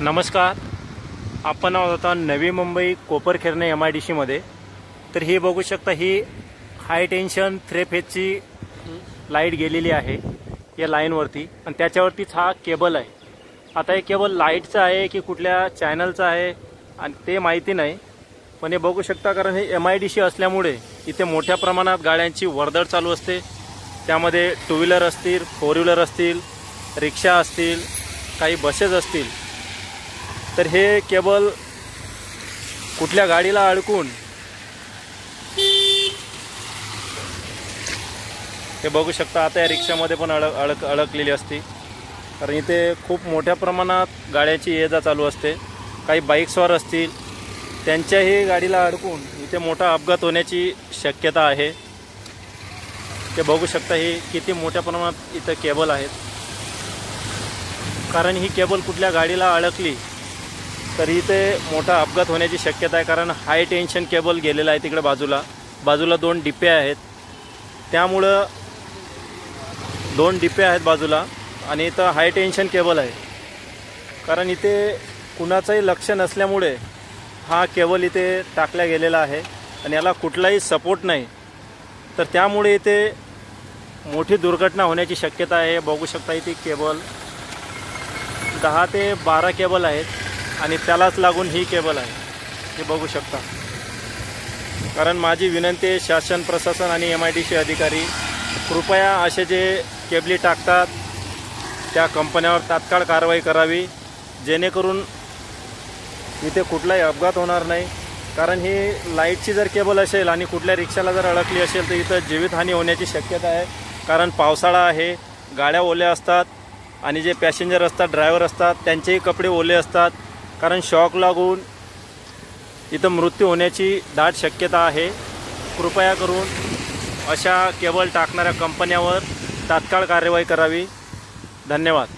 नमस्कार. आपण आहोत आता नवी मुंबई कोपरखैरणे MIDC मध्ये. तर हे बघू शकता, ही हाय टेन्शन 3 फेजची लाईट गेलेली आहे या लाईनवरती आणि त्याच्यावरतीच हा केबल आहे. आता हे केबल लाईटचा आहे की कुठल्या चॅनलचा आहे आणि ते माहिती नाही, पण हे बघू शकता कारण हे MIDC असल्यामुळे इथे मोठ्या प्रमाणात गाड्यांची वर्दळ चालू असते. त्यामध्ये 2 व्हीलर असतील, 4 व्हीलर असतील, रिक्षा असतील, काही बसेस असतील. तर हे केबल कुठल्या गाडीला अडकून हे बघू शकता. आता या रिक्षामध्ये पण अडकलेली असते कारण इथे खूप मोठ्या प्रमाणात गाड्यांची ये जा चालू असते. काही बाईक्सवर असतील, त्यांच्याही गाडीला अडकून इथे मोठा अपघात होण्याची शक्यता आहे. ते बघू शकता हे किती मोठ्या प्रमाणात इथं केबल आहेत. कारण ही केबल कुठल्या गाडीला अडकली तर इथे मोठा अपघात होण्याची शक्यता आहे. कारण हाय टेन्शन केबल गेलेला आहे तिकडे बाजूला 2 डिप्पे आहेत. त्यामुळं 2 डिप्पे आहेत बाजूला आणि इथं हाय टेन्शन केबल आहे. कारण इथे कुणाचंही लक्ष नसल्यामुळे हा केबल इथे टाकला गेलेला आहे आणि याला कुठलाही सपोर्ट नाही. तर त्यामुळे इथे मोठी दुर्घटना होण्याची शक्यता आहे. बघू शकता इथे केबल 10 ते 12 केबल आहेत आणि त्यालाच लागून ही केबल आहे, हे बघू शकता. कारण माझी विनंती आहे शासन, प्रशासन आणि MIDC अधिकारी, कृपया असे जे केबली टाकतात त्या कंपन्यावर तात्काळ कारवाई करावी, जेणेकरून इथे कुठलाही अपघात होणार नाही. कारण ही लाईटची जर केबल असेल आणि कुठल्या रिक्षाला जर अडकली असेल तर इथं जीवितहानी होण्याची शक्यता आहे. कारण पावसाळा आहे, गाड्या ओल्या असतात आणि जे पॅसेंजर असतात, ड्रायव्हर असतात, त्यांचेही कपडे ओले असतात. कारण शॉक लागून इथं मृत्यू होण्याची दाट शक्यता आहे. कृपया करून अशा केबल टाकणाऱ्या कंपन्यावर तात्काळ कार्यवाही करावी. धन्यवाद.